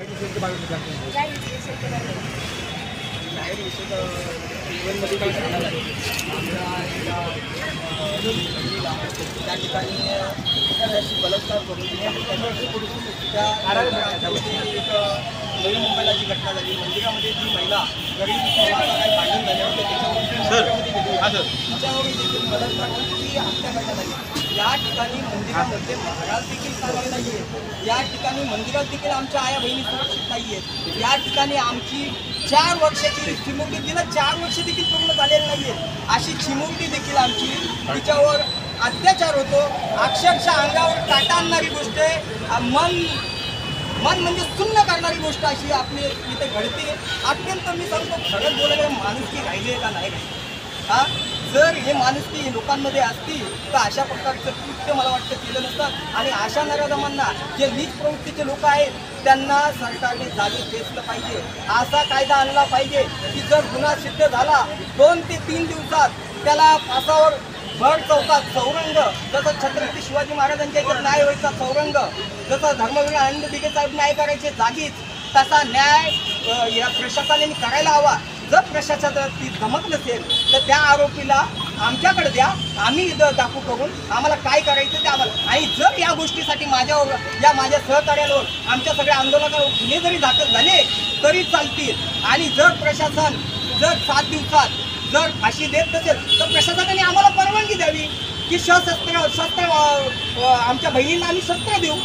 त्या ठिकाणी एखाद्याशी बलात्कार करून नवी मुंबईला जी घटना झाली, मंदिरामध्ये जी महिला गरीब काही भांडण झाले होते त्याच्यावरून देखील बलात्कार ती हत्या करण्यात आली। या ठिकाणी मंदिरामध्ये महाराज देखील चालले नाही आहेत, या ठिकाणी मंदिरात देखील आमच्या आया बहिणी सुरक्षित नाही आहेत, या ठिकाणी आमची 4 वर्षाची चिमुरडी, तिला 4 वर्ष देखील पूर्ण झालेली नाही आहेत, अशी चिमुरडी देखील आमची, तिच्यावर अत्याचार होतो। अक्षरशः अंगावर काटा आणणारी गोष्ट आहे, मन म्हणजे सुन्न करणारी गोष्ट अशी आपली इथे घडते। अत्यंत मी सांगतो, खरंच बोलायला माणुसकी राहिली का नाही हा, जर हे माणुसकी लोकांमध्ये असती तर अशा प्रकारचं कृत्य मला वाटतं केलं नसतं। आणि अशा नराधमांना, जे नीच प्रवृत्तीचे लोक आहेत, त्यांना सरकारने जागी खेचलं पाहिजे। असा कायदा आणला पाहिजे की जर गुन्हा सिद्ध झाला 2 ते 3 दिवसात त्याला फासावर भर चौकात चौरंग, जसं छत्रपती शिवाजी महाराजांच्या इकडे न्याय व्हायचा चौरंग, जसं धर्मवीर आनंद दिघे साहेब न्याय करायचे जागीच, तसा न्याय या प्रशासनाने करायला हवा। जर प्रशासनात ती जमत नसेल तर त्या आरोपीला आमच्याकडे द्या, आम्ही दाखवू करून आम्हाला काय करायचं ते आम्हाला। आणि जर या गोष्टीसाठी माझ्यावर, या माझ्या सहकार्यावर आमच्या सगळ्या आंदोलनावर गुन्हे जरी दाखल झाले तरी चालतील। आणि जर प्रशासन जर 7 दिवसात जर फाशी देत नसेल तर प्रशासनाने आम्हाला परवानगी द्यावी की शस्त्र आमच्या बहिणींना आम्ही शस्त्र देऊ।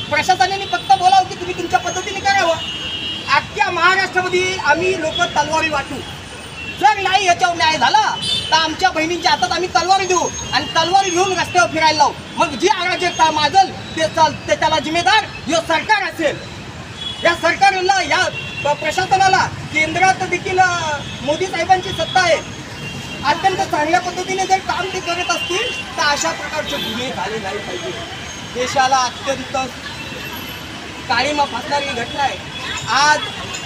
प्रशासनाने फक्त बोलावं की तुम्ही तुमच्या पद्धतीने करावं। अख्ख्या महाराष्ट्रामध्ये आम्ही लोक तलवारी वाटू, जर नाही याच्यावर न्याय झाला तर आमच्या बहिणींच्या हातात आम्ही तलवारी देऊ आणि तलवारी घेऊन रस्त्यावर फिरायला लावू। मग जी अराजकता माजल ते त्याला जिम्मेदार हे सरकार असेल। या सरकारला, या प्रशासनाला केंद्रात देखील मोदी साहेबांची सत्ता आहे, अत्यंत चांगल्या पद्धतीने जर काम ते करत असतील तर अशा प्रकारचे गुन्हे झाले नाही पाहिजे। देशाला अत्यंत काळीमा फासणारी घटना आहे। आज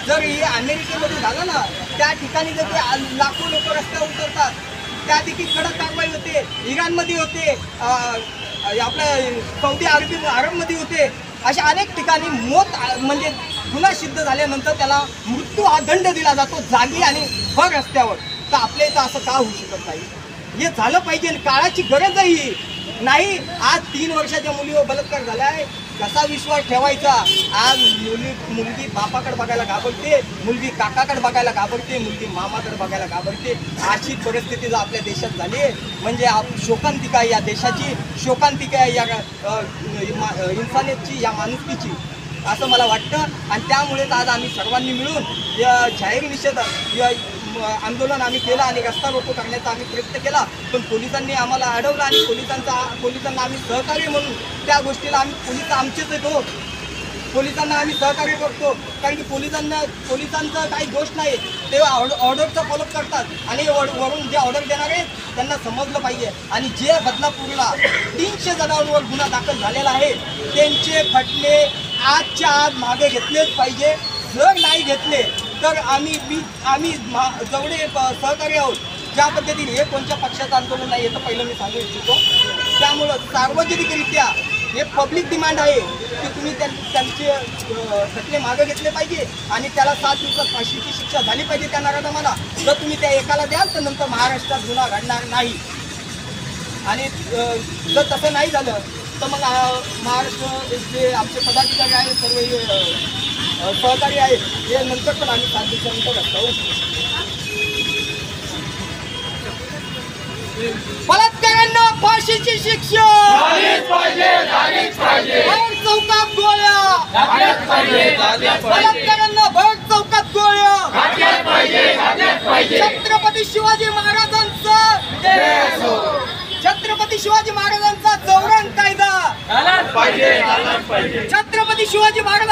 जर हे अमेरिकेमध्ये झालं ना, त्या ठिकाणी जर लाखो लोक रस्त्यावर उतरतात, त्या देखील कडक कारवाई होते। इराणमध्ये होते, आपल्या सौदी अरबमध्ये होते, अशा अनेक ठिकाणी मौत म्हणजे गुन्हा सिद्ध झाल्यानंतर त्याला मृत्यू हा दंड दिला जातो जागी आणि भर रस्त्यावर। तर आपल्या इथं असं का होऊ शकत नाही? हे झालं पाहिजे, काळाची गरजही नाही। आज 3 वर्षाच्या मुलीवर बलात्कार झाला आहे, कसा विश्वास ठेवायचा? आज मुलगी बापाकडे बघायला घाबरते, मुलगी काकाकडे बघायला घाबरते, मुलगी मामाकडे बघायला घाबरते। अशी परिस्थिती जर आपल्या देशात झाली म्हणजे शोकांतिका आहे, या देशाची शोकांतिका आहे, या इन्सानियतची, या माणुसकीची, असं मला वाटतं। आणि त्यामुळेच आज आम्ही सर्वांनी मिळून जाहीर निषेध आंदोलन आम्ही केलं आणि रस्ता रोको करण्याचा आम्ही प्रयत्न केला, पण पोलिसांनी आम्हाला अडवलं आणि पोलिसांना आम्ही सहकार्य म्हणून त्या गोष्टीला पोलिस आमचेच येतो, पोलिसांना आम्ही सहकार्य करतो। कारण की पोलिसांचा काही दोष नाही, ते ऑर्डरचा फॉलोअप करतात आणि वरून जे ऑर्डर देणार आहेत त्यांना समजलं पाहिजे। आणि जे बदलापूरला 300 जणांवर गुन्हा दाखल झालेला आहे त्यांचे खटले आजच्या आज मागे घेतलेच पाहिजे। जर नाही घेतले तर आम्ही जेवढे सहकारी आहोत, ज्या पद्धतीने हे कोणत्या पक्षाचं आंदोलन नाही याचं पहिलं मी सांगू इच्छितो। त्यामुळं सार्वजनिकरित्या हे पब्लिक डिमांड आहे की तुम्ही त्यांचे खटले मागे घेतले पाहिजे आणि त्याला 7 दिवसात फाशीची शिक्षा झाली पाहिजे त्या नराधमाला। जर तुम्ही त्या एकाला द्याल तर नंतर महाराष्ट्रात गुन्हा घडणार नाही। आणि जर तसं नाही झालं तर मग महाराष्ट्र जे आमचे पदाधिकारी आहेत, सर्व सहकारी आहेत, हे नंतर पण आम्ही 7 दिवसानंतर रस्त्यावर बलात्कारांना फाशीची शिक्षा झालीच पाहिजे, भर चौकात गोळ्या घातल्याच पाहिजे, बलात्कारांना भर चौकात गोळ्या घातल्याच पाहिजे। छत्रपती शिवाजी महाराजांचा छत्रपती शिवाजी महाराजांचा चौरंग कायदा झालाच पाहिजे। छत्रपती शिवाजी महाराज